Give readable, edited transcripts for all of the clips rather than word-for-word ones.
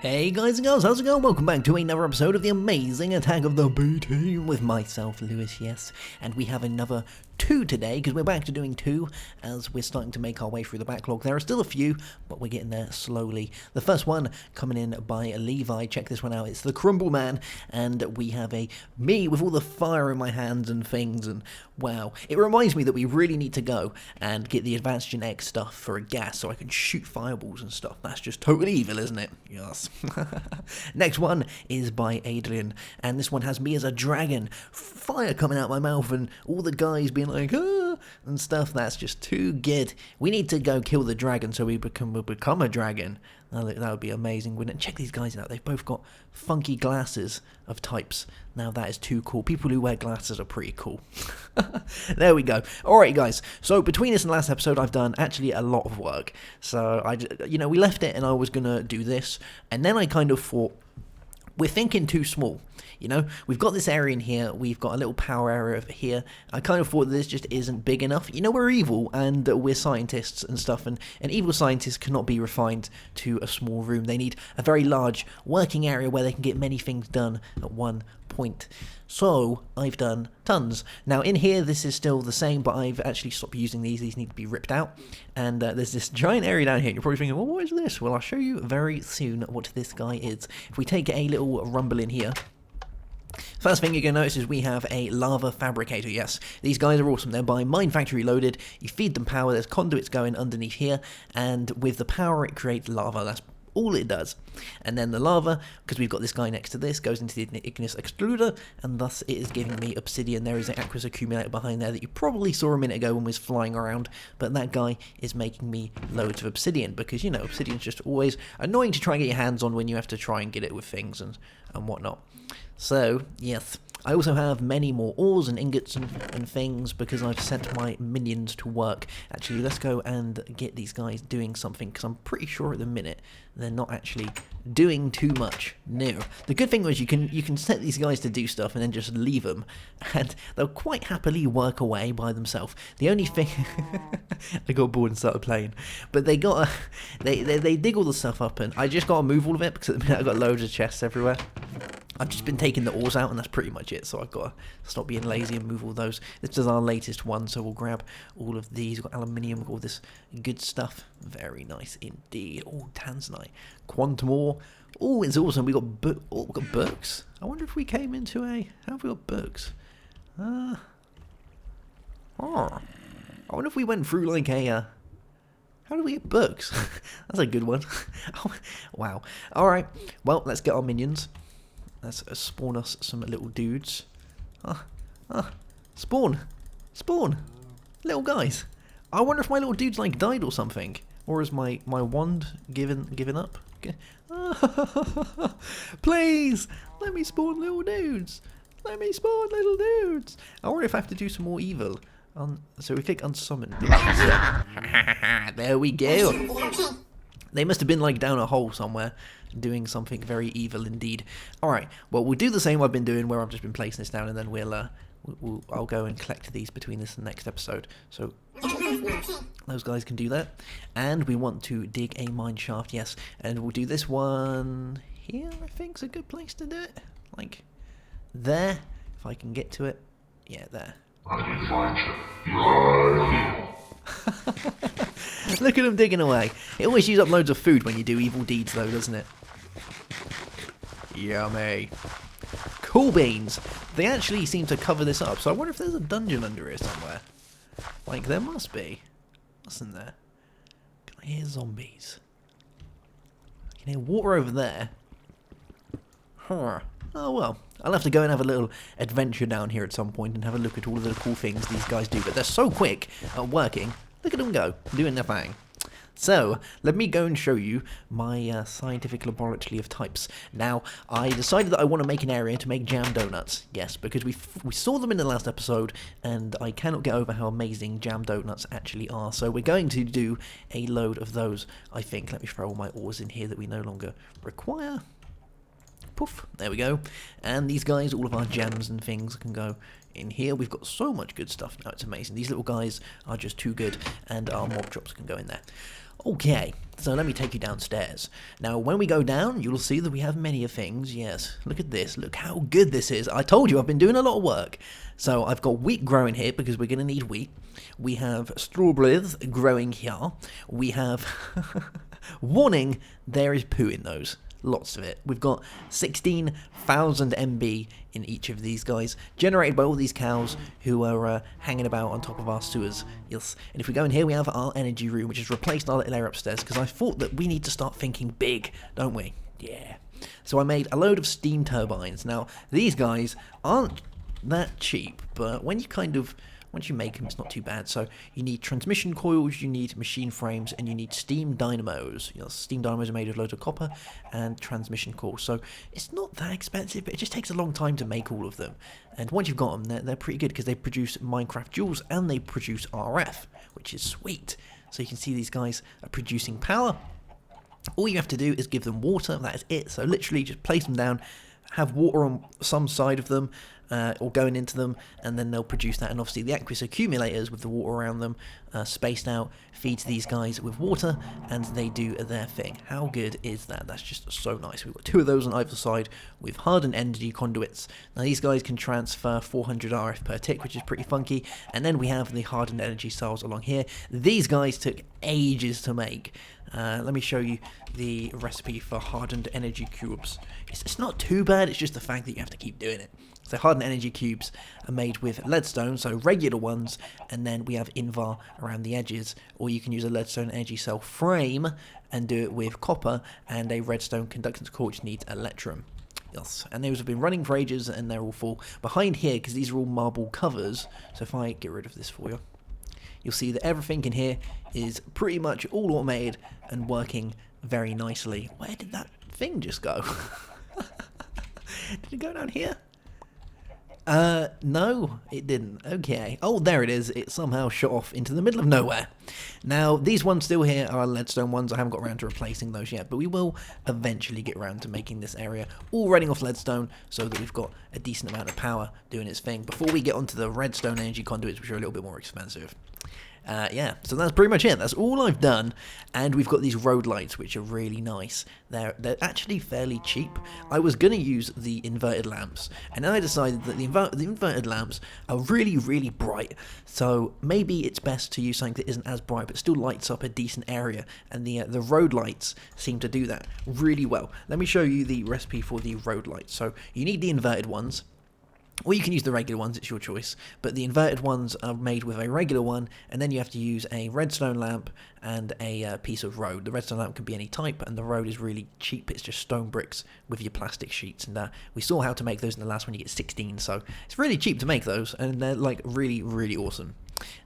Hey guys and girls, how's it going? Welcome back to another episode of the amazing Attack of the B-Team with myself, Lewis, yes. And we have another 2 today, because we're back to doing 2, as we're starting to make our way through the backlog. There are still a few, but we're getting there slowly. The first one coming in by Levi, check this one out, it's the Crumble Man, and we have me with all the fire in my hands and things, and wow. It reminds me that we really need to go and get the advanced Gen X stuff for a gas, so I can shoot fireballs and stuff. That's just totally evil, isn't it? Yes. Next one is by Adrian, and this one has me as a dragon, fire coming out my mouth, and all the guys being like, ah, and stuff. That's just too good. We need to go kill the dragon so we'll become a dragon. That would be amazing, wouldn't it? Check these guys out. They've both got funky glasses of types. Now that is too cool. People who wear glasses are pretty cool. There we go. Alright guys, so between this and the last episode I've done actually a lot of work. So we left it and I was going to do this, and then I kind of thought, we're thinking too small. We've got this area in here, we've got a little power area over here. I kind of thought that this just isn't big enough. We're evil and we're scientists and stuff, and evil scientists cannot be refined to a small room. They need a very large working area where they can get many things done at one point. So I've done tons. Now in here this is still the same, but I've actually stopped using these. These need to be ripped out, and there's this giant area down here. You're probably thinking, well, what is this? Well, I'll show you very soon what this guy is. If we take a little rumble in here, first thing you're going to notice is we have a lava fabricator. Yes, these guys are awesome. They're by Mine Factory loaded. You feed them power, there's conduits going underneath here, and with the power it creates lava. That's all it does. And then the lava, because we've got this guy next to this, goes into the igneous extruder, and thus it is giving me obsidian. There is an aqueous accumulator behind there that you probably saw a minute ago when we was flying around, but that guy is making me loads of obsidian, because obsidian's just always annoying to try and get your hands on when you have to try and get it with things and whatnot. So yes, I also have many more ores and ingots and things, because I've sent my minions to work. Actually, let's go and get these guys doing something, because I'm pretty sure at the minute they're not actually doing too much. No. The good thing was you can set these guys to do stuff and then just leave them, and they'll quite happily work away by themselves. The only thing I got bored and started playing, but they dig all the stuff up, and I just gotta move all of it, because at the minute I've got loads of chests everywhere. I've just been taking the ores out, and that's pretty much it, so I've got to stop being lazy and move all those. This is our latest one, so we'll grab all of these. We've got aluminium, all this good stuff. Very nice indeed. Oh, tanzanite. Quantum ore. Oh, it's awesome. We've got books. I wonder if we came into how have we got books? I wonder if we went through like how do we get books? That's a good one. Oh, wow. Alright, well, let's get our minions. Let's spawn us some little dudes. Spawn! Little guys! I wonder if my little dude's like died or something. Or is my wand given up? Please! Let me spawn little dudes! I wonder if I have to do some more evil. So we click unsummon. There we go! They must have been like down a hole somewhere, doing something very evil indeed. Alright, well, we'll do the same I've been doing, where I've just been placing this down, and then I'll go and collect these between this and the next episode. So those guys can do that. And we want to dig a mine shaft, yes. And we'll do this one here, I think is a good place to do it. Like there, if I can get to it. Yeah, there. Look at them digging away. It always uses up loads of food when you do evil deeds though, doesn't it? Yummy. Cool beans. They actually seem to cover this up, so I wonder if there's a dungeon under here somewhere. Like, there must be. Mustn't there? Can I hear zombies? I can hear water over there. Huh. Oh well. I'll have to go and have a little adventure down here at some point and have a look at all of the cool things these guys do. But they're so quick at working. Look at them go, doing their thing. So, let me go and show you my scientific laboratory of types. Now, I decided that I want to make an area to make jam donuts. Yes, because we saw them in the last episode, and I cannot get over how amazing jam donuts actually are. So we're going to do a load of those, I think. Let me throw all my ores in here that we no longer require. Poof, there we go. And these guys, all of our gems and things can go in here. We've got so much good stuff now, it's amazing. These little guys are just too good, and our mob drops can go in there. Okay, so let me take you downstairs. Now, when we go down, you'll see that we have many of things. Yes, look at this. Look how good this is. I told you I've been doing a lot of work. So I've got wheat growing here because we're going to need wheat. We have strawberries growing here. We have... warning, there is poo in those. Lots of it. We've got 16,000 MB in each of these guys, generated by all these cows who are hanging about on top of our sewers. Yes. And if we go in here, we have our energy room, which has replaced our little area upstairs, because I thought that we need to start thinking big, don't we? Yeah. So I made a load of steam turbines. Now, these guys aren't that cheap, but when you once you make them, it's not too bad. So you need transmission coils, you need machine frames, and you need steam dynamos. You know, steam dynamos are made of loads of copper and transmission coils. So it's not that expensive, but it just takes a long time to make all of them. And once you've got them, they're pretty good because they produce Minecraft joules and they produce RF, which is sweet. So you can see these guys are producing power. All you have to do is give them water. That is it. So literally just place them down, have water on some side of them, or going into them, and then they'll produce that. And obviously the aqueous accumulators with the water around them spaced out feeds these guys with water, and they do their thing. How good is that? That's just so nice. We've got 2 of those on either side with hardened energy conduits. Now these guys can transfer 400 RF per tick, which is pretty funky. And then we have the hardened energy cells along here. These guys took ages to make. Let me show you the recipe for hardened energy cubes. It's not too bad, it's just the fact that you have to keep doing it. So hardened energy cubes are made with leadstone, so regular ones, and then we have invar around the edges, or you can use a leadstone energy cell frame and do it with copper and a redstone conductance core which needs electrum. Yes, and those have been running for ages and they're all full. Behind here, because these are all marble covers, so if I get rid of this for you, you'll see that everything in here is pretty much all automated and working very nicely. Where did that thing just go? Did it go down here? No, it didn't. Okay. Oh, there it is. It somehow shot off into the middle of nowhere. Now, these ones still here are leadstone ones. I haven't got around to replacing those yet, but we will eventually get around to making this area all running off leadstone so that we've got a decent amount of power doing its thing before we get onto the redstone energy conduits, which are a little bit more expensive. Yeah, so that's pretty much it. That's all I've done, and we've got these road lights, which are really nice. They're actually fairly cheap. I was going to use the inverted lamps, and then I decided that the inverted lamps are really, really bright, so maybe it's best to use something that isn't as bright, but still lights up a decent area, and the road lights seem to do that really well. Let me show you the recipe for the road lights. So you need the inverted ones. Or you can use the regular ones, it's your choice, but the inverted ones are made with a regular one, and then you have to use a redstone lamp and a piece of road. The redstone lamp can be any type, and the road is really cheap. It's just stone bricks with your plastic sheets, and we saw how to make those in the last one. You get 16, so it's really cheap to make those, and they're like really, really awesome.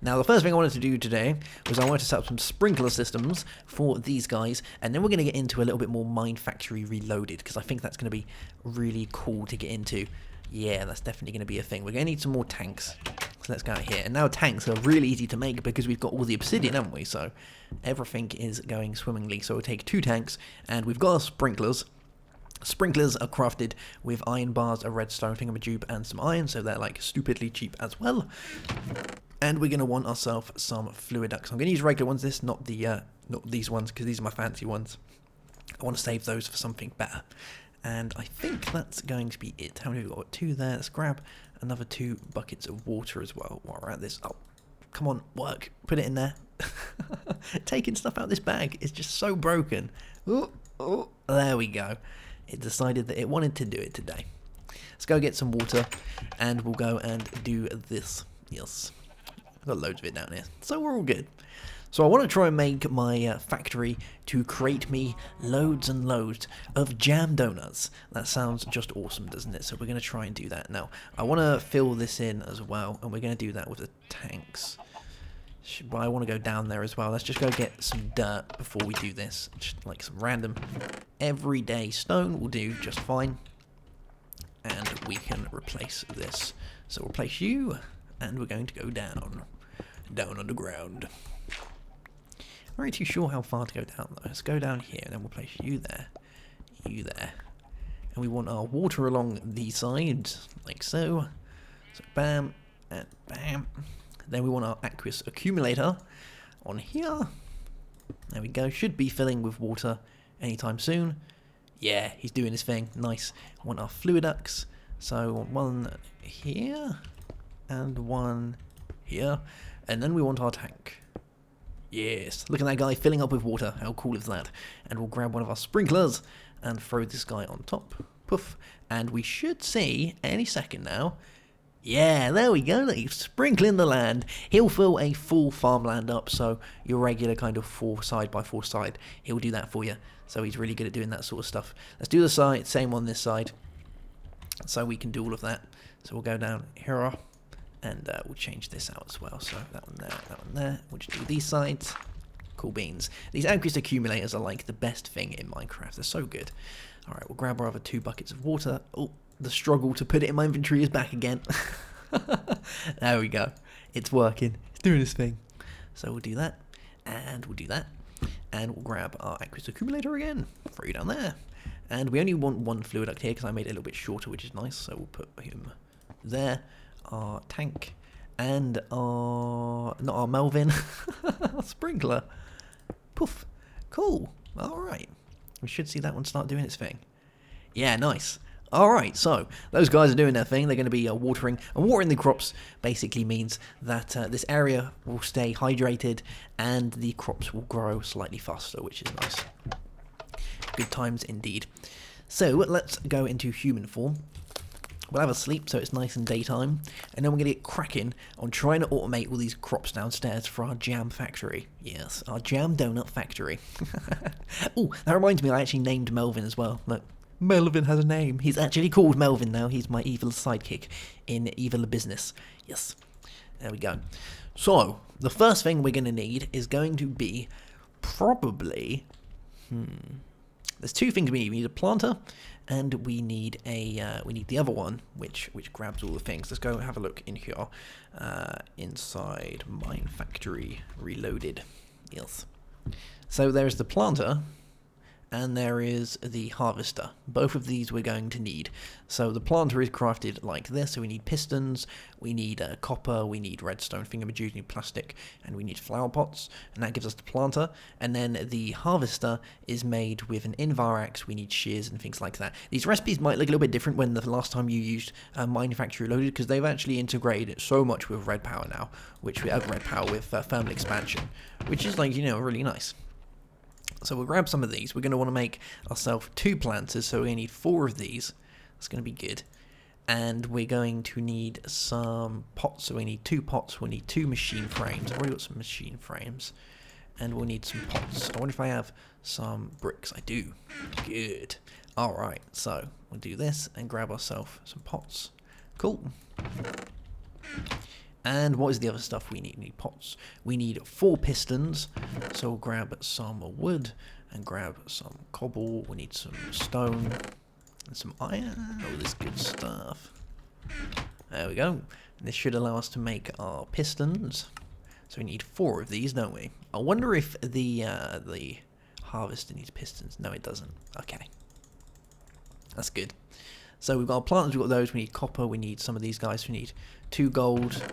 Now, the first thing I wanted to do today was I wanted to set up some sprinkler systems for these guys, and then we're going to get into a little bit more Mine Factory Reloaded, because I think that's going to be really cool to get into. Yeah, that's definitely going to be a thing. We're going to need some more tanks. So let's go out here. And now tanks are really easy to make because we've got all the obsidian, haven't we? So everything is going swimmingly. So we'll take 2 tanks, and we've got our sprinklers. Sprinklers are crafted with iron bars, a redstone thingamajig, and some iron, so they're like stupidly cheap as well. And we're going to want ourselves some fluid ducts. I'm going to use regular ones, not these ones, because these are my fancy ones. I want to save those for something better. And I think that's going to be it. How many have we got? 2 there. Let's grab another 2 buckets of water as well while we're at this. Oh, come on, work. Put it in there. Taking stuff out of this bag is just so broken. Oh, there we go. It decided that it wanted to do it today. Let's go get some water, and we'll go and do this. Yes. I've got loads of it down here, so we're all good. So I want to try and make my factory to create me loads and loads of jam donuts. That sounds just awesome, doesn't it? So we're going to try and do that. Now, I want to fill this in as well, and we're going to do that with the tanks. But I want to go down there as well. Let's just go get some dirt before we do this. Just like some random everyday stone will do just fine. And we can replace this. So we'll place you, and we're going to go down underground. I'm not really too sure how far to go down though. Let's go down here, and then we'll place you there, and we want our water along the sides, like so. So bam, and bam. Then we want our aqueous accumulator on here. There we go. Should be filling with water anytime soon. Yeah, he's doing his thing. Nice. I want our fluiducts. So one here and one here. And then we want our tank. Yes, look at that guy filling up with water. How cool is that? And we'll grab one of our sprinklers and throw this guy on top. Poof. And we should see any second now. Yeah, there we go. Sprinkling the land. He'll fill a full farmland up, so your regular kind of 4 side by 4 side, he'll do that for you. So he's really good at doing that sort of stuff. Let's do the side, same on this side, so we can do all of that. So we'll go down here, and we'll change this out as well. So that one there, that one there. We'll just do these sides. Cool beans. These aqueous accumulators are like the best thing in Minecraft. They're so good. All right, we'll grab our other 2 buckets of water. Oh, the struggle to put it in my inventory is back again. There we go. It's working. It's doing its thing. So we'll do that, and we'll do that, and we'll grab our aqueous accumulator again. Throw you down there. And we only want 1 fluid duct here because I made it a little bit shorter, which is nice. So we'll put him there. Our tank and our, not our Melvin, our sprinkler. Poof. Cool. All right. We should see that one start doing its thing. Yeah, nice. Alright, so those guys are doing their thing. They're going to be watering, and watering the crops basically means that this area will stay hydrated and the crops will grow slightly faster, which is nice. Good times indeed. So let's go into human form. We'll have a sleep so it's nice and daytime, and then we're going to get cracking on trying to automate all these crops downstairs for our jam factory. Yes, our jam donut factory. Oh, that reminds me, I actually named Melvin as well. Look. Melvin has a name. He's actually called Melvin now. He's my evil sidekick in Evil Business. Yes. There we go. So, the first thing we're going to need is going to be probably... There's 2 things we need. We need a planter, and we need a we need the other one, which grabs all the things. Let's go have a look in here. Inside Mine Factory Reloaded. Yes. So there's the planter. And there is the harvester. Both of these we're going to need. So the planter is crafted like this. So we need pistons, we need copper, we need redstone thingamajigos, we need plastic, and we need flower pots. And that gives us the planter. And then the harvester is made with an invar axe. We need shears and things like that. These recipes might look a little bit different when the last time you used Mine Factory Loaded, because they've actually integrated it so much with Red Power now, which we have Red Power with thermal expansion, which is like, you know, really nice. So we'll grab some of these. We're going to want to make ourselves 2 planters, so we need 4 of these. That's going to be good. And we're going to need some pots, so we need 2 pots. We'll need 2 machine frames. I've already got some machine frames. And we'll need some pots. I wonder if I have some bricks. I do. Good. Alright, so we'll do this and grab ourselves some pots. Cool. And what is the other stuff we need? We need pots. We need 4 pistons. So we'll grab some wood and grab some cobble. We need some stone and some iron. All this good stuff. There we go. This should allow us to make our pistons. So we need 4 of these, don't we? I wonder if the harvester needs pistons. No, it doesn't. Okay. That's good. So we've got our planters, we've got those. We need copper. We need some of these guys. We need 2 gold.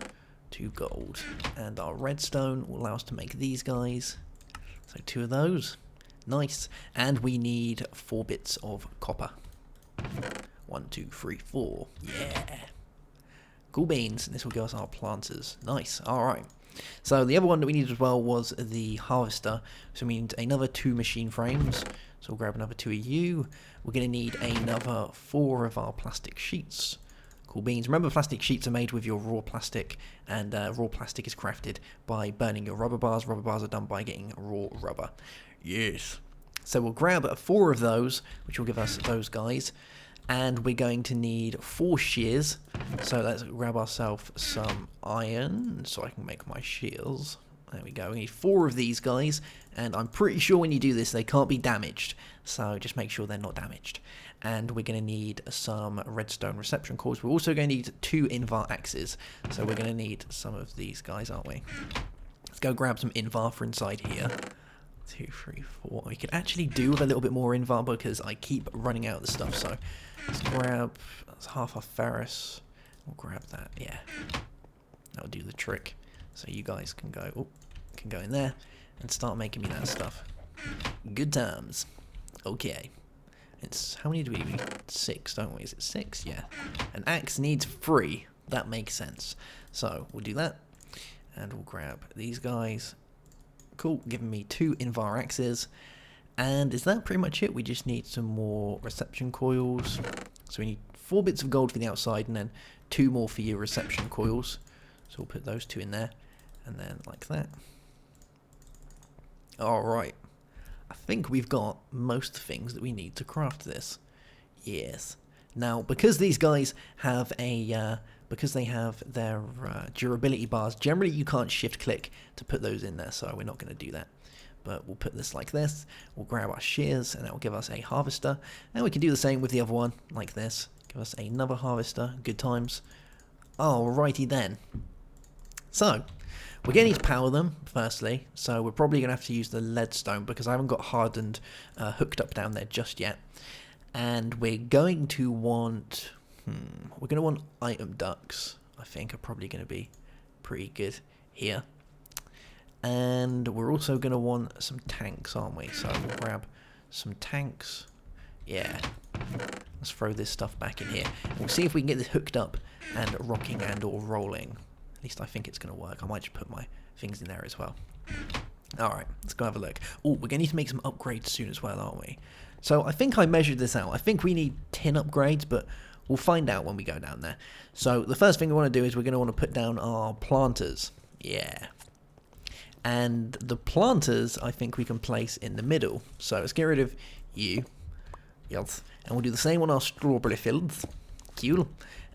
2 gold, and our redstone will allow us to make these guys, so 2 of those. Nice. And we need 4 bits of copper. 1, 2, 3, 4. Yeah, cool beans. And this will give us our planters. Nice. Alright, so the other one that we needed as well was the harvester, so we need another 2 machine frames. So we'll grab another 2 of you. We're going to need another 4 of our plastic sheets. Cool beans. Remember, plastic sheets are made with your raw plastic, and raw plastic is crafted by burning your rubber bars. Rubber bars are done by getting raw rubber. Yes. So we'll grab 4 of those, which will give us those guys, and we're going to need 4 shears. So let's grab ourselves some iron so I can make my shears. There we go. We need 4 of these guys, and I'm pretty sure when you do this they can't be damaged, so just make sure they're not damaged. And we're going to need some redstone reception cores. We're also going to need 2 invar axes, so we're going to need some of these guys, aren't we? Let's go grab some invar for inside here. 2, 3, 4. We could actually do with a little bit more invar because I keep running out of the stuff, so let's grab half our ferrous We'll grab that. Yeah, that'll do the trick. So you guys can go, in there and start making me that stuff. Good times. Okay. It's, how many do we need? 6, don't we? Is it 6? Yeah. An axe needs 3. That makes sense. So we'll do that. And we'll grab these guys. Cool. Giving me 2 Invar axes. And is that pretty much it? We just need some more reception coils. So we need 4 bits of gold for the outside and then 2 more for your reception coils. So we'll put those 2 in there. And then like that. Alright. I think we've got most things that we need to craft this. Yes. Now, because these guys have a, because they have their durability bars, generally you can't shift click to put those in there, so we're not going to do that. But we'll put this like this, we'll grab our shears, and that will give us a harvester. And we can do the same with the other one, like this. Give us another harvester, good times. Alrighty then. So, we're going to need to power them, firstly, so we're probably going to have to use the leadstone because I haven't got hardened hooked up down there just yet. And we're going to want, item ducts, I think are probably going to be pretty good here. And we're also going to want some tanks, aren't we? So we'll grab some tanks. Yeah. Let's throw this stuff back in here. We'll see if we can get this hooked up and rocking and or rolling. At least I think it's going to work. I might just put my things in there as well. Alright, let's go have a look. Oh, we're going to need to make some upgrades soon as well, aren't we? So I think I measured this out. I think we need 10 upgrades, but we'll find out when we go down there. So the first thing we want to do is we're going to want to put down our planters. Yeah. And the planters, I think we can place in the middle. So let's get rid of you. Yes. And we'll do the same on our strawberry fields. Cool.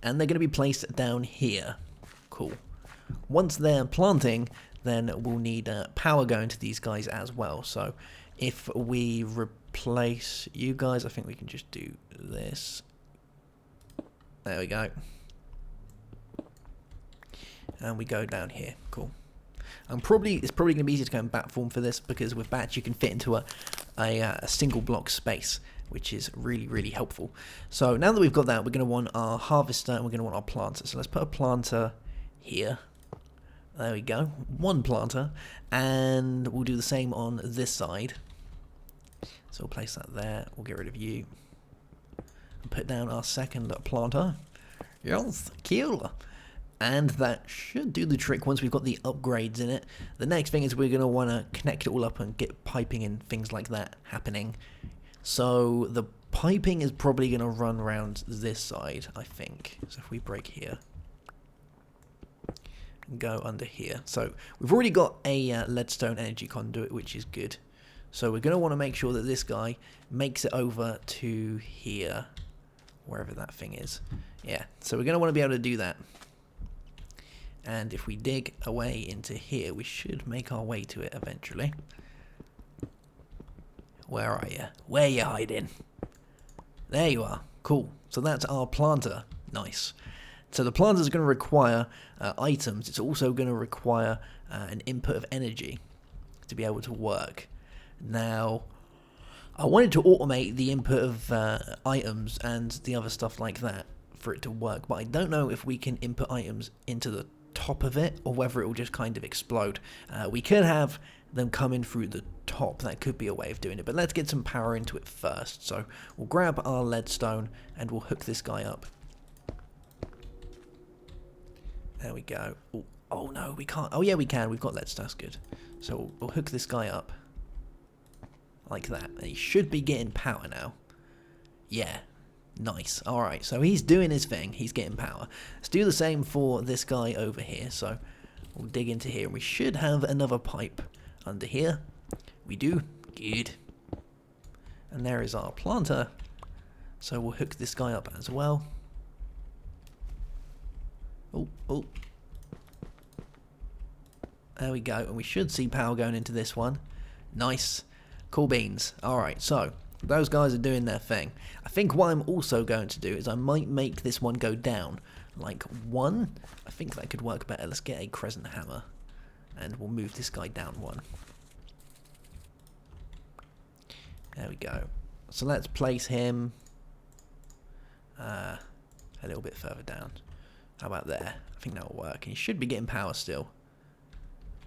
And they're going to be placed down here. Cool. Once they're planting, then we'll need power going to these guys as well. So if we replace you guys, I think we can just do this. There we go. And we go down here. Cool. It's probably going to be easier to go in bat form for this because with bats you can fit into a single block space, which is really, really helpful. So now that we've got that, we're going to want our harvester and we're going to want our planter. So let's put a planter here. There we go. 1 planter. And we'll do the same on this side. So we'll place that there. We'll get rid of you. And put down our second planter. Yes, cool. And that should do the trick once we've got the upgrades in it. The next thing is we're going to want to connect it all up and get piping and things like that happening. So the piping is probably going to run around this side, I think. So if we break here. Go under here. So we've already got a leadstone energy conduit, which is good. So we're going to want to make sure that this guy makes it over to here, wherever that thing is. Yeah, so we're going to want to be able to do that. And if we dig away into here, we should make our way to it eventually. Where are you? Where are you hiding? There you are. Cool. So that's our planter. Nice. So the planter is going to require items. It's also going to require an input of energy to be able to work. Now, I wanted to automate the input of items and the other stuff like that for it to work, but I don't know if we can input items into the top of it or whether it will just kind of explode. We could have them come in through the top. That could be a way of doing it, but let's get some power into it first. So we'll grab our leadstone and we'll hook this guy up. There we go. Oh no, we can't. Oh yeah, we can. We've got leadstone. That's good. So we'll hook this guy up like that. And he should be getting power now. Yeah. Nice. Alright, so he's doing his thing. He's getting power. Let's do the same for this guy over here. So we'll dig into here. We should have another pipe under here. We do. Good. And there is our planter. So we'll hook this guy up as well. Oh. There we go. And we should see power going into this one. Nice. Cool beans. Alright, so those guys are doing their thing. I think what I'm also going to do is I might make this one go down. Like 1. I think that could work better. Let's get a crescent hammer. And we'll move this guy down 1. There we go. So let's place him a little bit further down. How about there? I think that'll work. And he should be getting power still.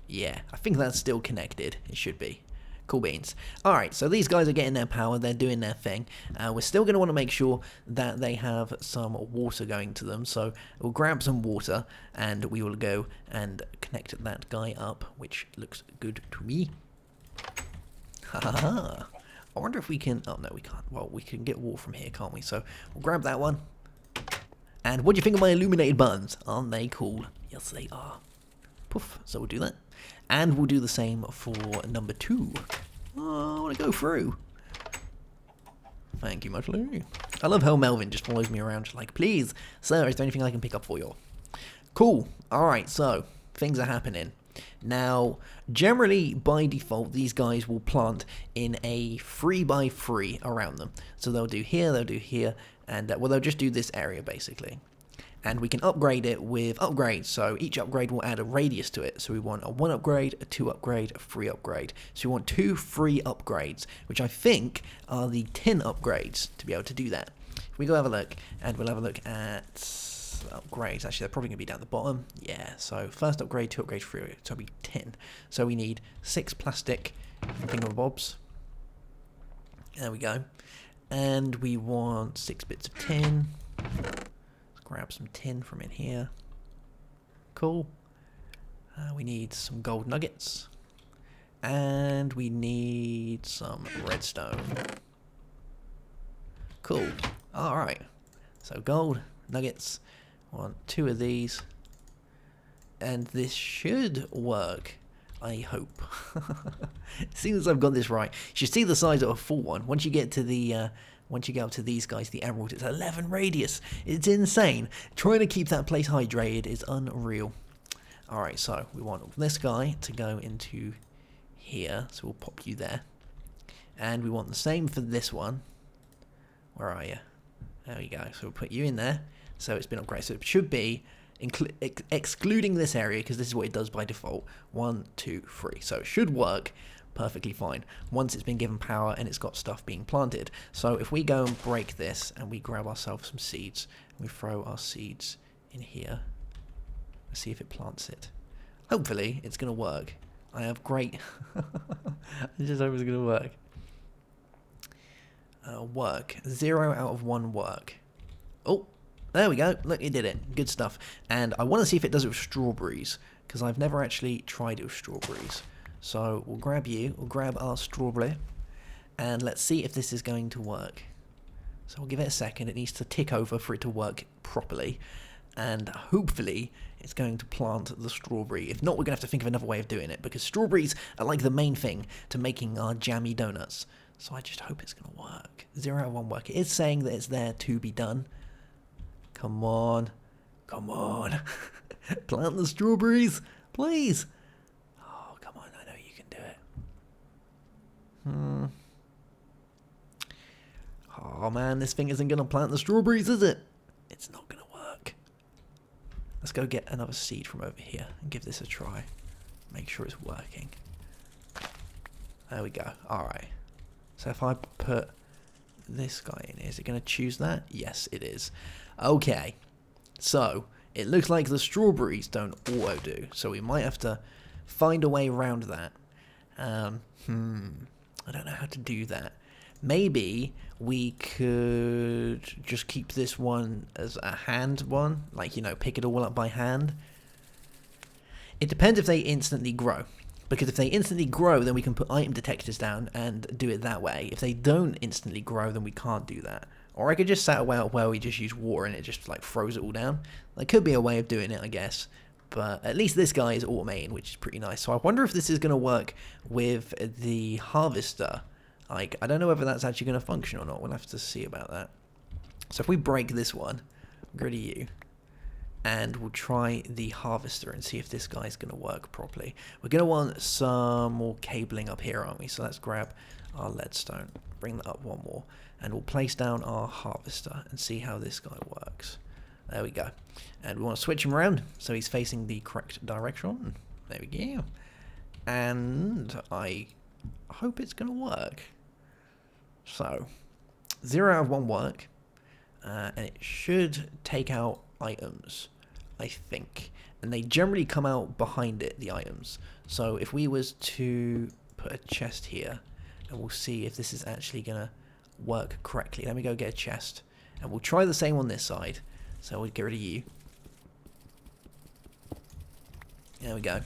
Yeah, I think that's still connected. It should be. Cool beans. Alright, so these guys are getting their power. They're doing their thing. We're still going to want to make sure that they have some water going to them. So we'll grab some water and we will go and connect that guy up, which looks good to me. Haha. I wonder if we can... Oh, no, we can't. Well, we can get water from here, can't we? So we'll grab that one. And what do you think of my illuminated buttons? Aren't they cool? Yes, they are. Poof. So we'll do that. And we'll do the same for number 2. Oh, I want to go through. Thank you much, Larry. I love how Melvin just follows me around, just like, please, sir, is there anything I can pick up for you? Cool. Alright, so, things are happening. Now, generally, by default, these guys will plant in a 3x3 around them. So they'll do here, and, well, they'll just do this area, basically. And we can upgrade it with upgrades, so each upgrade will add a radius to it. So we want a 1 upgrade, a 2 upgrade, a 3 upgrade. So we want 2 free upgrades, which I think are the 10 upgrades to be able to do that. If we go have a look, and we'll have a look at upgrades. Actually, they're probably going to be down the bottom. Yeah, so first upgrade, 2 upgrades, 3 upgrades, so it'll be 10. So we need 6 plastic thingamabobs. There we go. And we want 6 bits of tin. Grab some tin from in here. Cool. We need some gold nuggets. And we need some redstone. Cool. Alright. So gold, nuggets. I want 2 of these. And this should work. I hope. As soon as I've got this right. You should see the size of a full one. Once you get to the... Once you get up to these guys, the emerald, it's 11 radius. It's insane. Trying to keep that place hydrated is unreal. Alright, so we want this guy to go into here. So we'll pop you there. And we want the same for this one. Where are you? There we go. So we'll put you in there. So it's been upgraded. So it should be, excluding this area, because this is what it does by default. 1, 2, 3. So it should work perfectly fine once it's been given power and it's got stuff being planted. So if we go and break this and we grab ourselves some seeds and we throw our seeds in here, let's see if it plants it. Hopefully it's gonna work. I have great I just hope it's gonna work. Work 0 out of 1 work. Oh, there we go. Look, it did it. Good stuff. And I want to see if it does it with strawberries, because I've never actually tried it with strawberries. So we'll grab you, we'll grab our strawberry, and let's see if this is going to work. So we'll give it a second. It needs to tick over for it to work properly, and hopefully it's going to plant the strawberry. If not, we're going to have to think of another way of doing it, because strawberries are like the main thing to making our jammy donuts. So I just hope it's going to work. 0 out of 1 work. It is saying that it's there to be done. Come on. Come on. Plant the strawberries, please. Oh man, this thing isn't going to plant the strawberries, is it? It's not going to work. Let's go get another seed from over here and give this a try. Make sure it's working. There we go. Alright. So if I put this guy in, is it going to choose that? Yes, it is. Okay. So, it looks like the strawberries don't auto-do. So we might have to find a way around that. I don't know how to do that. Maybe we could just keep this one as a hand one, like, you know, pick it all up by hand. It depends if they instantly grow, because if they instantly grow, then we can put item detectors down and do it that way. If they don't instantly grow, then we can't do that. Or I could just set a way out where we just use water and it just like throws it all down. That could be a way of doing it, I guess. But at least this guy is automated, which is pretty nice. So I wonder if this is going to work with the harvester. Like, I don't know whether that's actually going to function or not. We'll have to see about that. So if we break this one, go to you, and we'll try the harvester and see if this guy's going to work properly. We're going to want some more cabling up here, aren't we? So let's grab our leadstone, bring that up one more, and we'll place down our harvester and see how this guy works. There we go. And we want to switch him around so he's facing the correct direction. There we go. And I hope it's going to work. So, 0 out of 1 work. And it should take out items. I think. And they generally come out behind it, the items. So if we was to put a chest here, and we'll see if this is actually going to work correctly. Let me go get a chest. And we'll try the same on this side. So we'll get rid of you. There we go.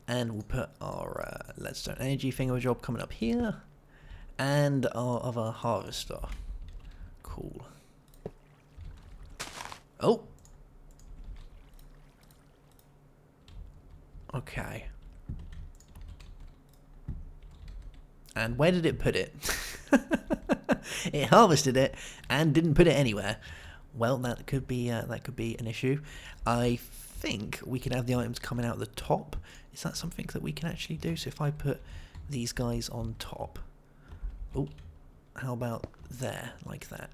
And we'll put our leadstone energy thingamajob coming up here. And our other harvester. Cool. Oh! Okay. And where did it put it? It harvested it and didn't put it anywhere. Well, that could be an issue. I think we could have the items coming out the top. Is that something that we can actually do? So if I put these guys on top. Oh, how about there, like that?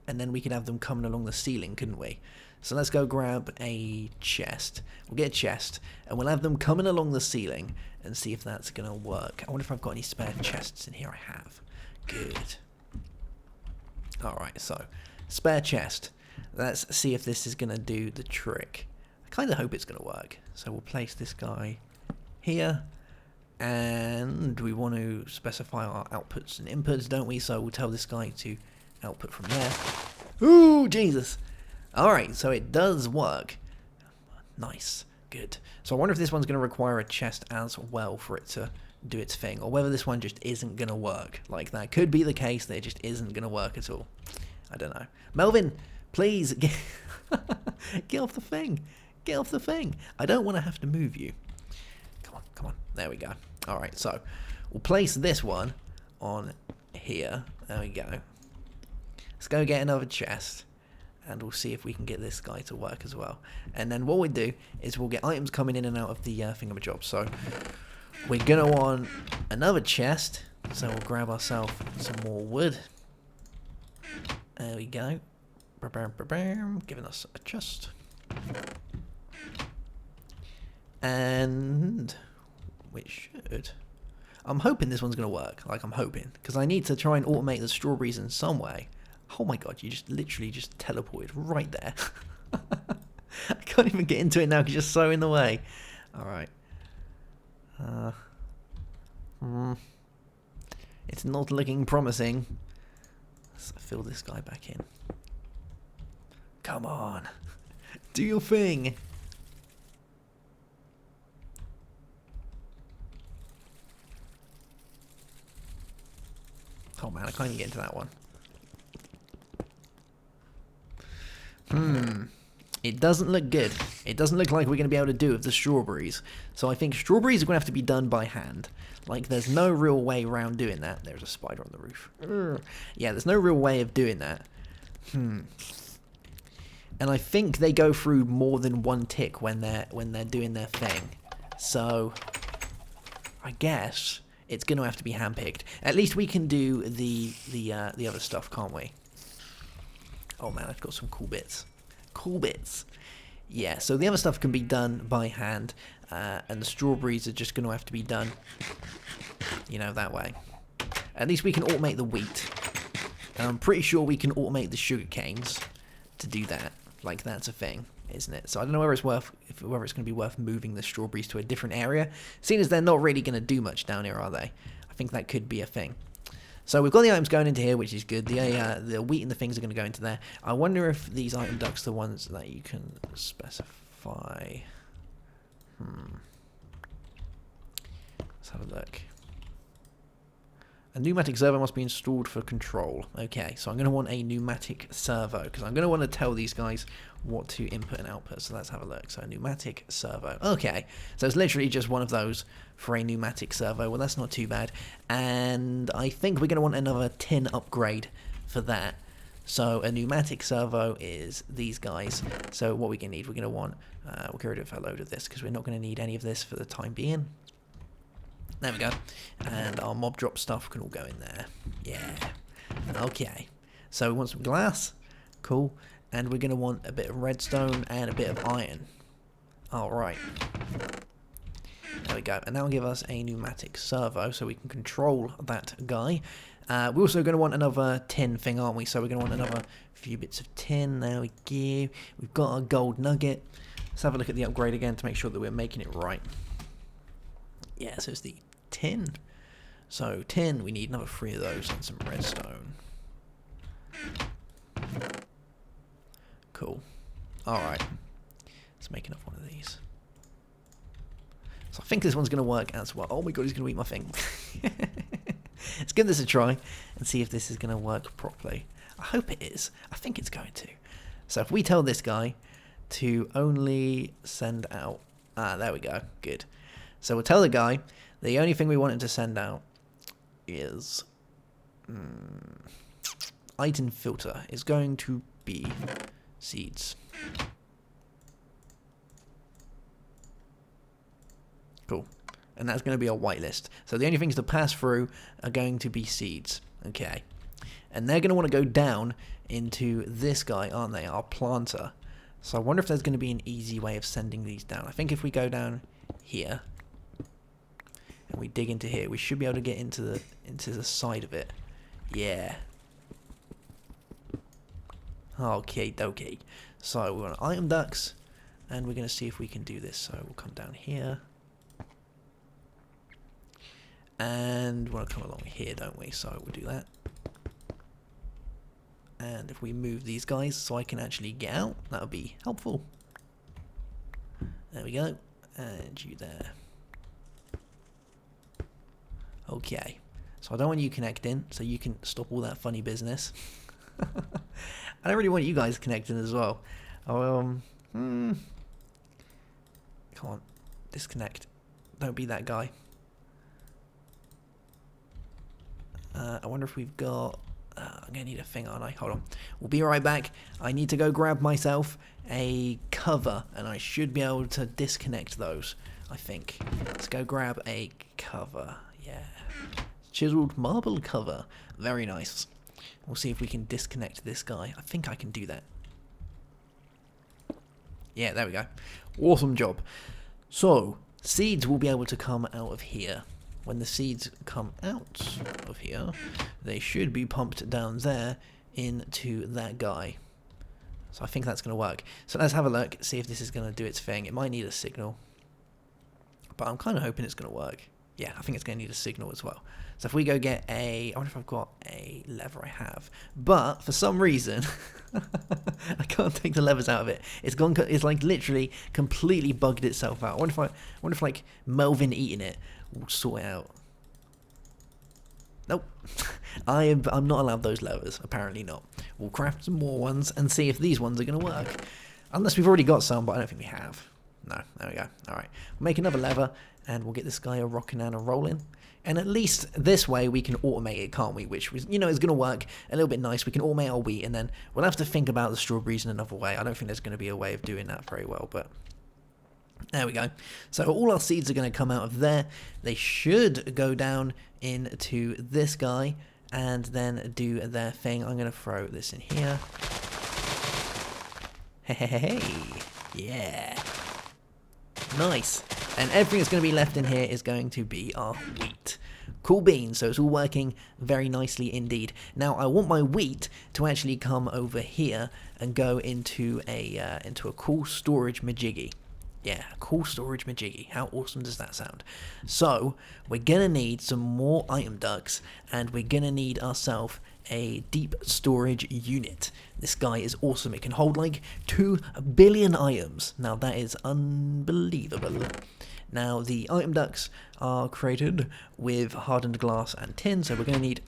And then we could have them coming along the ceiling, couldn't we? So let's go grab a chest. We'll get a chest, and we'll have them coming along the ceiling and see if that's going to work. I wonder if I've got any spare chests in here. I have. Good. Alright, so spare chest. Let's see if this is going to do the trick. I kind of hope it's going to work. So we'll place this guy here. And we want to specify our outputs and inputs, don't we? So we'll tell this guy to output from there. Ooh, Jesus. Alright, so it does work. Nice. Good. So I wonder if this one's going to require a chest as well for it to do its thing, or whether this one just isn't going to work. Like, that could be the case, that it just isn't going to work at all. I don't know. Melvin, please, get off the thing. Get off the thing. I don't want to have to move you. Come on, come on. There we go. Alright, so we'll place this one on here. There we go. Let's go get another chest. And we'll see if we can get this guy to work as well. And then what we do is we'll get items coming in and out of the thingamajob. So we're going to want another chest. So we'll grab ourselves some more wood. There we go. Giving us a chest. And we should. I'm hoping this one's going to work. Like, I'm hoping. Because I need to try and automate the strawberries in some way. Oh my god, you just literally just teleported right there. I can't even get into it now because you're so in the way. Alright. It's not looking promising. Let's fill this guy back in. Come on. Do your thing. Oh man, I can't even get into that one. It doesn't look good. It doesn't look like we're going to be able to do it with the strawberries. So I think strawberries are going to have to be done by hand. Like, there's no real way around doing that. There's a spider on the roof. Yeah, there's no real way of doing that. And I think they go through more than one tick when they're doing their thing. So I guess it's going to have to be handpicked. At least we can do the other stuff, can't we? Oh man, I've got some cool bits. Cool bits. Yeah, so the other stuff can be done by hand, and the strawberries are just going to have to be done, you know, that way. At least we can automate the wheat. And I'm pretty sure we can automate the sugar canes to do that. Like, that's a thing, isn't it? So I don't know whether it's going to be worth moving the strawberries to a different area, seeing as they're not really going to do much down here, are they? I think that could be a thing. So we've got the items going into here, which is good. The wheat and the things are going to go into there. I wonder if these item ducts are the ones that you can specify. Let's have a look. A pneumatic servo must be installed for control. Okay, so I'm going to want a pneumatic servo, because I'm going to want to tell these guys what to input and output. So let's have a look. So a pneumatic servo. Okay, so it's literally just one of those for a pneumatic servo. Well, that's not too bad. And I think we're going to want another tin upgrade for that. So a pneumatic servo is these guys. So what we're going to need, we're going to want, we'll get rid of a load of this because we're not going to need any of this for the time being. There we go. And our mob drop stuff can all go in there. Yeah. Okay. So we want some glass. Cool. And we're going to want a bit of redstone and a bit of iron. Alright. There we go. And that'll give us a pneumatic servo so we can control that guy. We're also going to want another tin thing, aren't we? So we're going to want another few bits of tin. There we go. We've got our gold nugget. Let's have a look at the upgrade again to make sure that we're making it right. Yeah, so it's the tin. So tin, we need another 3 of those and some redstone. Cool. Alright. Let's make another one of these. So I think this one's going to work as well. Oh my god, he's going to eat my thing. Let's give this a try and see if this is going to work properly. I hope it is. I think it's going to. So if we tell this guy to only send out... Ah, there we go. Good. So we'll tell the guy the only thing we want him to send out is... item filter is going to be seeds. Cool. And that's going to be a whitelist. So the only things to pass through are going to be seeds. Okay. And they're going to want to go down into this guy, aren't they? Our planter. So I wonder if there's going to be an easy way of sending these down. I think if we go down here and we dig into here, we should be able to get into the side of it. Yeah. Okay, dokie. So we want item ducts, and we're going to see if we can do this. So we'll come down here. And we want to come along here, don't we? So we'll do that. And if we move these guys so I can actually get out, that would be helpful. There we go. And you there. Okay. So I don't want you connecting, so you can stop all that funny business. I don't really want you guys connecting as well. Come on. Disconnect. Don't be that guy. I wonder if we've got... I'm going to need a thing, aren't I? Hold on. We'll be right back. I need to go grab myself a cover, and I should be able to disconnect those, I think. Let's go grab a cover. Yeah. Chiseled marble cover. Very nice. We'll see if we can disconnect this guy. I think I can do that. Yeah, there we go. Awesome job. So, seeds will be able to come out of here. When the seeds come out of here, they should be pumped down there into that guy. So I think that's going to work. So let's have a look, see if this is going to do its thing. It might need a signal, but I'm kind of hoping it's going to work. Yeah, I think it's going to need a signal as well. So if we go get a... I wonder if I've got a lever. I have. But for some reason, I can't take the levers out of it. It's gone. It's like literally completely bugged itself out. I wonder if like Melvin eating it will sort it out. Nope. I'm not allowed those levers. Apparently not. We'll craft some more ones and see if these ones are going to work. Unless we've already got some, but I don't think we have. No, there we go. Alright, we'll make another lever, and we'll get this guy a rocking and a rolling. And at least this way we can automate it, can't we? Which, you know, is going to work a little bit nice. We can automate our wheat, and then we'll have to think about the strawberries in another way. I don't think there's going to be a way of doing that very well, but... There we go. So all our seeds are going to come out of there. They should go down into this guy, and then do their thing. I'm going to throw this in here. Hey, yeah. Nice. And everything that's going to be left in here is going to be our wheat. Cool beans, so it's all working very nicely indeed. Now I want my wheat to actually come over here and go into a cool storage majiggy. Yeah, cool storage majiggy. How awesome does that sound? So we're gonna need some more item ducts, and we're gonna need ourselves a deep storage unit. This guy is awesome. It can hold like 2 billion items. Now that is unbelievable. Now the item ducts are created with hardened glass and tin, so we're going to need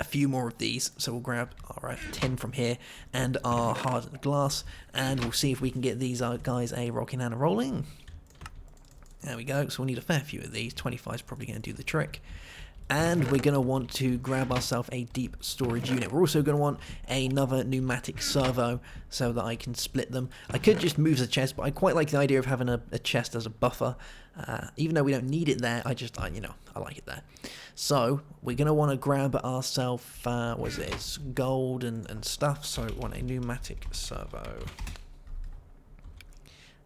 a few more of these. So we'll grab our tin from here and our hardened glass, and we'll see if we can get these guys a rocking and a rolling. There we go. So we'll need a fair few of these. 25 is probably going to do the trick. And we're going to want to grab ourselves a deep storage unit. We're also going to want another pneumatic servo so that I can split them. I could just move the chest, but I quite like the idea of having a chest as a buffer. Even though we don't need it there, I like it there. So we're going to want to grab ourselves, what is it? It's gold and stuff. So we want a pneumatic servo.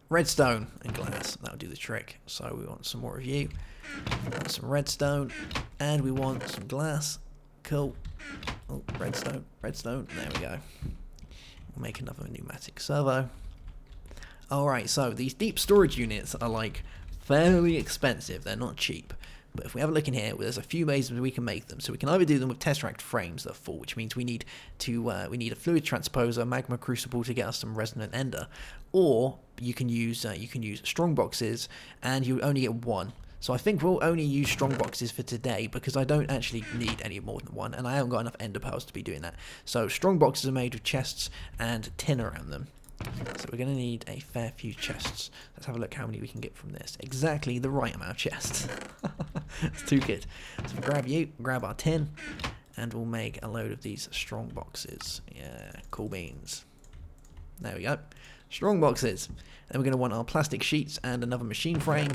Redstone and glass, that'll do the trick. So we want some more of you. We want some redstone, and we want some glass. Cool. Oh, redstone. There we go. We'll make another pneumatic servo. Alright, so these deep storage units are like fairly expensive. They're not cheap. But if we have a look in here, there's a few ways we can make them. So we can either do them with tesseract frames that are full, which means we need a fluid transposer, magma crucible to get us some resonant ender, or you can use strong boxes, and you only get one. So I think we'll only use strong boxes for today because I don't actually need any more than one, and I haven't got enough ender pearls to be doing that. So strong boxes are made with chests and tin around them. So we're going to need a fair few chests. Let's have a look how many we can get from this. Exactly the right amount of chests. It's too good. So we'll grab our tin, and we'll make a load of these strong boxes. Yeah, cool beans. There we go. Strong boxes. Then we're going to want our plastic sheets and another machine frame.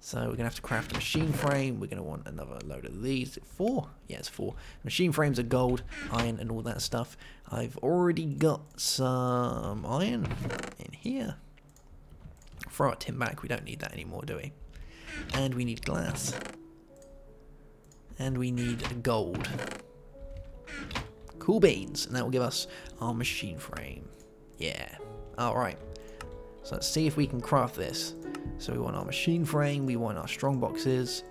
So we're going to have to craft a machine frame. We're going to want another load of these. 4? Yeah, it's 4. Machine frames are gold, iron, and all that stuff. I've already got some iron in here. Throw our tin back. We don't need that anymore, do we? And we need glass. And we need gold. Cool beans. And that will give us our machine frame. Yeah. Alright. So let's see if we can craft this. So we want our machine frame, we want our strong boxes,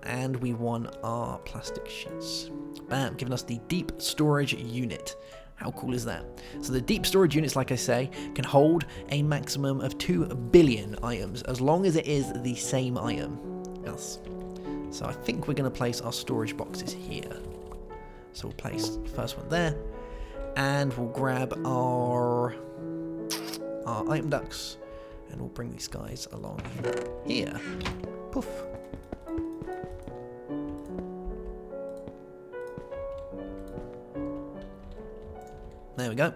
and we want our plastic sheets. Bam, giving us the deep storage unit. How cool is that? So the deep storage units, like I say, can hold a maximum of 2 billion items, as long as it is the same item. Yes. So I think we're going to place our storage boxes here. So we'll place the first one there, and we'll grab our item ducts. And we'll bring these guys along here. Poof. There we go.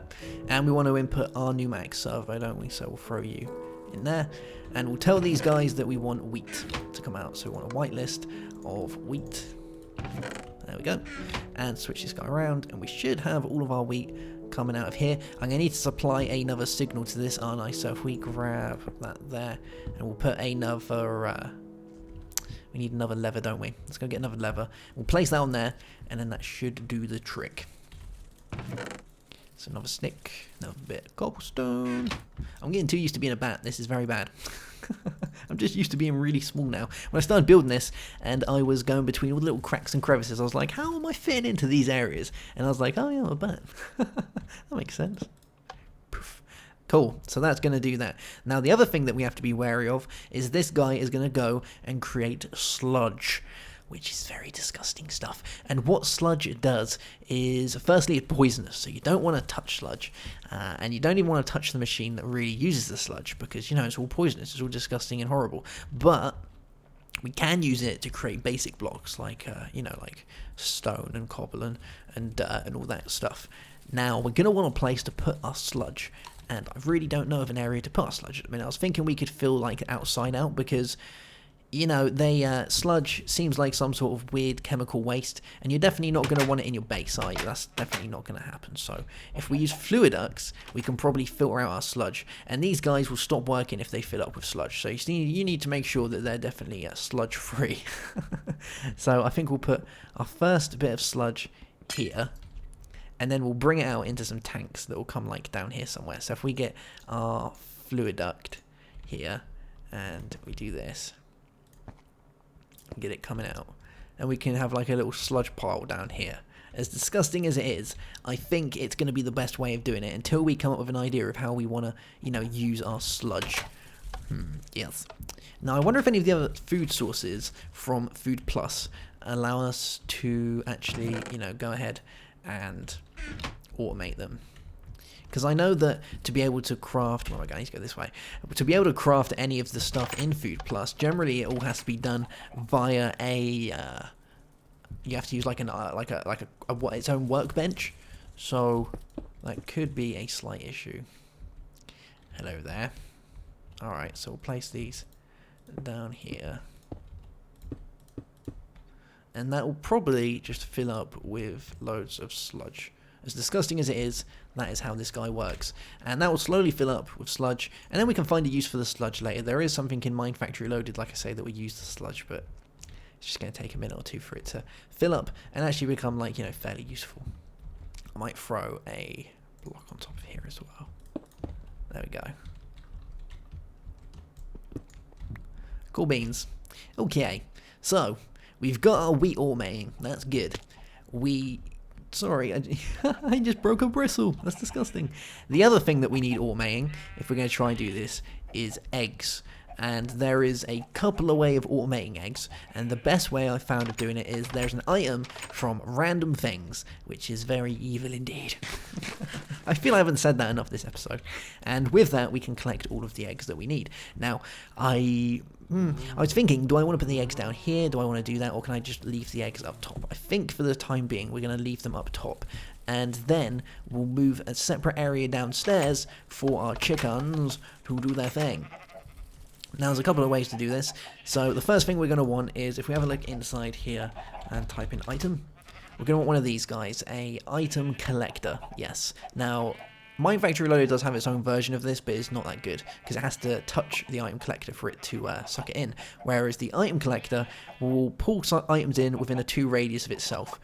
And we want to input our new max servo, don't we? So we'll throw you in there. And we'll tell these guys that we want wheat to come out. So we want a whitelist of wheat. There we go. And switch this guy around. And we should have all of our wheat coming out of here. I'm going to need to supply another signal to this, aren't I? So if we grab that there, and we'll put another, we need another lever, don't we? Let's go get another lever. We'll place that on there, and then that should do the trick. So another stick, another bit of cobblestone. I'm getting too used to being a bat. This is very bad. I'm just used to being really small now. When I started building this and I was going between all the little cracks and crevices, I was like, how am I fitting into these areas? And I was like, oh yeah, I'm a bat. That makes sense. Poof. Cool, so that's going to do that. Now the other thing that we have to be wary of is this guy is going to go and create sludge, which is very disgusting stuff. And what sludge does is, firstly, it's poisonous, so you don't want to touch sludge, and you don't even want to touch the machine that really uses the sludge, because, you know, it's all poisonous, it's all disgusting and horrible. But we can use it to create basic blocks, like, you know, like stone and cobble and dirt and all that stuff. Now, we're going to want a place to put our sludge, and I really don't know of an area to put our sludge at the minute. I was thinking we could fill, like, outside out, because, you know, sludge seems like some sort of weird chemical waste, and you're definitely not going to want it in your base, are you? That's definitely not going to happen. So if we use fluid ducts, we can probably filter out our sludge, and these guys will stop working if they fill up with sludge. So you need to make sure that they're definitely sludge free. So I think we'll put our first bit of sludge here, and then we'll bring it out into some tanks that will come like down here somewhere. So if we get our fluid duct here, and we do this, get it coming out, and we can have like a little sludge pile down here. As disgusting as it is, I think it's going to be the best way of doing it until we come up with an idea of how we want to, you know, use our sludge. Yes. Now I wonder if any of the other food sources from Food Plus allow us to actually, you know, go ahead and automate them. Because I know that to be able to craft, well, I need to go this way. To be able to craft any of the stuff in Food Plus, generally it all has to be done via a. You have to use like its own workbench, so that could be a slight issue. Hello there. All right, so we'll place these down here, and that will probably just fill up with loads of sludge. As disgusting as it is, that is how this guy works. And that will slowly fill up with sludge, and then we can find a use for the sludge later. There is something in Mine Factory Loaded, like I say, that we use the sludge, but it's just going to take a minute or two for it to fill up and actually become, like, you know, fairly useful. I might throw a block on top of here as well. There we go. Cool beans. Okay, so we've got our wheat automating. That's good. Sorry, I just broke a bristle. That's disgusting. The other thing that we need automating, if we're going to try and do this, is eggs. And there is a couple of ways of automating eggs, and the best way I found of doing it is there's an item from random things, which is very evil indeed. I feel I haven't said that enough this episode. And with that, we can collect all of the eggs that we need. Now, I was thinking, do I want to put the eggs down here? Do I want to do that? Or can I just leave the eggs up top? I think for the time being, we're going to leave them up top. And then we'll move a separate area downstairs for our chickens to do their thing. Now, there's a couple of ways to do this. So the first thing we're going to want is, if we have a look inside here and type in item, we're going to want one of these guys, a item collector. Yes. Now, Mind Factory Loader does have its own version of this, but it's not that good because it has to touch the item collector for it to suck it in. Whereas the item collector will pull items in within a 2 radius of itself.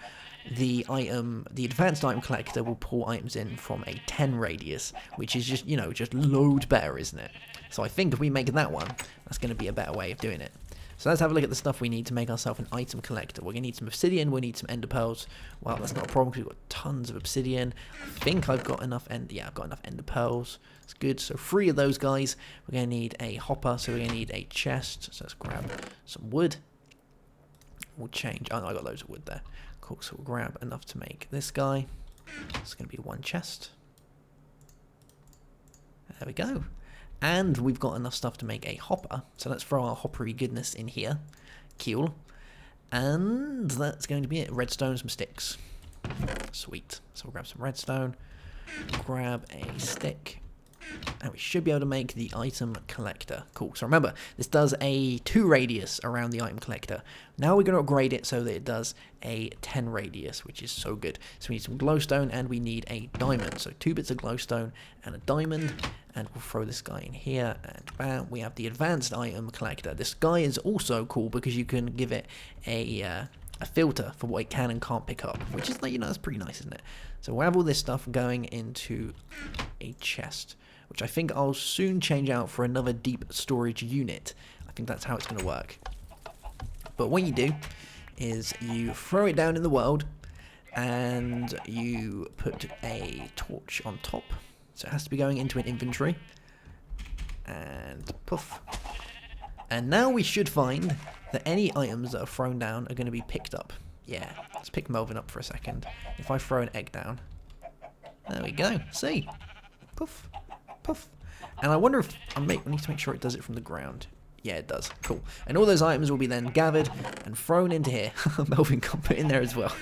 The advanced item collector will pull items in from a 10 radius, which is just, just loads better, isn't it? So I think if we make that one, that's going to be a better way of doing it. So let's have a look at the stuff we need to make ourselves an item collector. We're going to need some obsidian, we need some ender pearls. Well, that's not a problem because we've got tons of obsidian. I think I've got enough I've got enough ender pearls. It's good. So 3 of those guys. We're going to need a hopper, so we're going to need a chest. So let's grab some wood. We'll change. Oh no, I got loads of wood there. Cool, so we'll grab enough to make this guy. It's going to be 1 chest. There we go. And we've got enough stuff to make a hopper. So let's throw our hoppery goodness in here. Cool. And that's going to be it. Redstone, some sticks. Sweet. So we'll grab some redstone. Grab a stick. And we should be able to make the item collector. Cool. So remember, this does a 2 radius around the item collector. Now we're going to upgrade it so that it does a 10 radius, which is so good. So we need some glowstone and we need a diamond. So 2 bits of glowstone and a diamond. And we'll throw this guy in here, and bam, we have the advanced item collector. This guy is also cool because you can give it a filter for what it can and can't pick up, which is, that's pretty nice, isn't it? So we'll have all this stuff going into a chest, which I think I'll soon change out for another deep storage unit. I think that's how it's going to work. But what you do is you throw it down in the world, and you put a torch on top. So it has to be going into an inventory. And poof. And now we should find that any items that are thrown down are going to be picked up. Yeah, let's pick Melvin up for a second. If I throw an egg down. There we go. See? Poof. Poof. And I wonder if I need to make sure it does it from the ground. Yeah, it does. Cool. And all those items will be then gathered and thrown into here. Melvin got put in there as well.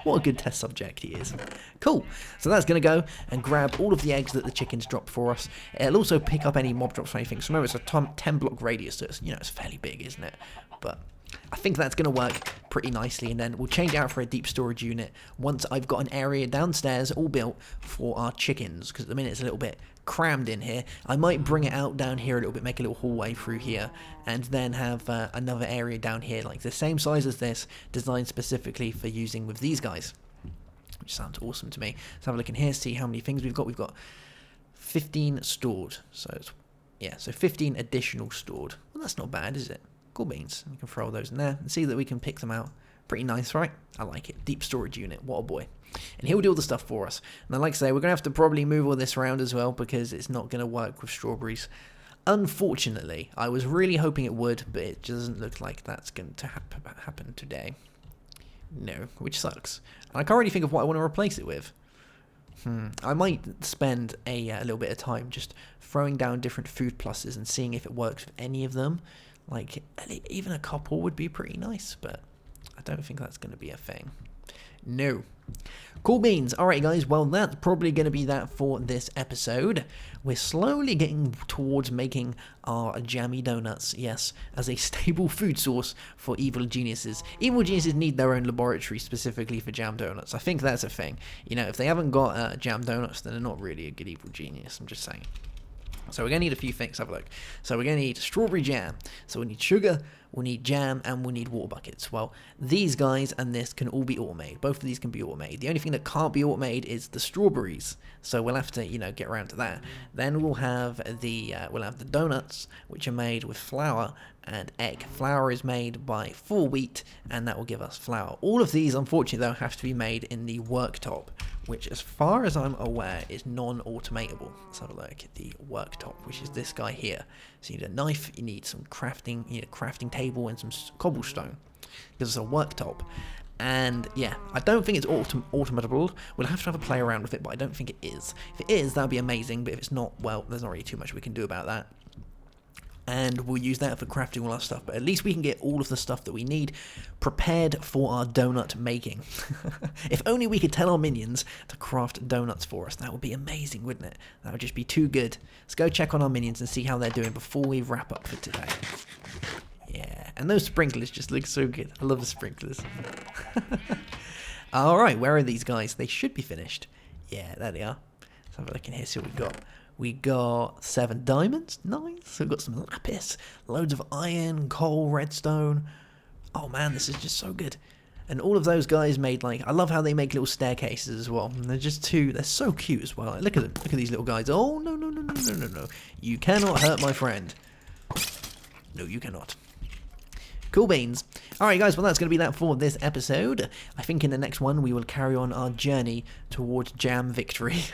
What a good test subject he is. Cool. So that's going to go and grab all of the eggs that the chickens drop for us. It'll also pick up any mob drops or anything. So remember, it's a 10 block radius. So it's, it's fairly big, isn't it? But I think that's going to work pretty nicely, and then we'll change it out for a deep storage unit once I've got an area downstairs all built for our chickens, because at the minute it's a little bit crammed in here. I might bring it out down here a little bit, make a little hallway through here, and then have another area down here, like the same size as this, designed specifically for using with these guys, which sounds awesome to me. Let's have a look in here, see how many things we've got. We've got 15 stored, so it's, yeah, so 15 additional stored. Well, that's not bad, is it? Cool beans. We can throw all those in there and see that we can pick them out. Pretty nice, right? I like it. Deep storage unit. What a boy. And he'll do all the stuff for us. Now, like I say, we're going to have to probably move all this around as well because it's not going to work with strawberries. Unfortunately, I was really hoping it would, but it doesn't look like that's going to happen today. No, which sucks. And I can't really think of what I want to replace it with. I might spend a little bit of time just throwing down different food pluses and seeing if it works with any of them. Like, even a couple would be pretty nice, but I don't think that's going to be a thing. No. Cool beans. Alright guys, well that's probably going to be that for this episode. We're slowly getting towards making our jammy donuts, yes, as a stable food source for evil geniuses. Evil geniuses need their own laboratory specifically for jam donuts. I think that's a thing. If they haven't got jam donuts, then they're not really a good evil genius, I'm just saying. So we're going to need a few things. Have a look. So we're going to need strawberry jam. So we need sugar, we'll need jam, and we'll need water buckets. Well, these guys and this can all be automated. Both of these can be automated. The only thing that can't be automated is the strawberries. So we'll have to, get around to that. Then we'll have the donuts, which are made with flour and egg. Flour is made by full wheat, and that will give us flour. All of these, unfortunately, though, have to be made in the worktop, which, as far as I'm aware, is non-automatable. Let's have a look at the worktop, which is this guy here. So you need a knife, you need some crafting, you need a crafting table and some cobblestone. Gives us a worktop. And yeah, I don't think it's automatable. We'll have to have a play around with it, but I don't think it is. If it is, that'd be amazing, but if it's not, well, there's not really too much we can do about that. And we'll use that for crafting all our stuff, but at least we can get all of the stuff that we need prepared for our donut making. If only we could tell our minions to craft donuts for us. That would be amazing, wouldn't it? That would just be too good. Let's go check on our minions and see how they're doing before we wrap up for today. Yeah, and those sprinklers just look so good. I love the sprinklers. Alright, where are these guys? They should be finished. Yeah, there they are. Let's have a look in here, see what we've got. We got 7 diamonds, nice. We've got some lapis, loads of iron, coal, redstone. Oh man, this is just so good. And all of those guys made, I love how they make little staircases as well. And they're just they're so cute as well. Look at them, look at these little guys. Oh, no, no, no, no, no, no, no. You cannot hurt my friend. No, you cannot. Cool beans. Alright guys, well that's going to be that for this episode. I think in the next one we will carry on our journey towards jam victory.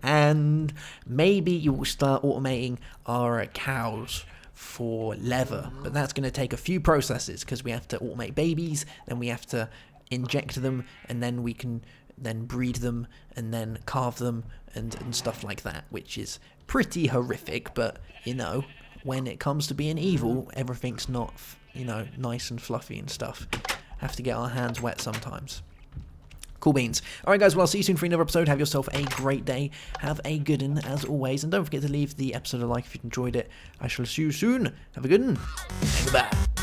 And maybe you will start automating our cows for leather. But that's going to take a few processes because we have to automate babies, then we have to inject them, and then we can then breed them and then carve them and stuff like that, which is pretty horrific, but when it comes to being evil, everything's not, nice and fluffy and stuff. Have to get our hands wet sometimes. Cool beans. Alright guys, well I'll see you soon for another episode. Have yourself a great day. Have a good one as always. And don't forget to leave the episode a like if you enjoyed it. I shall see you soon. Have a good one. And goodbye.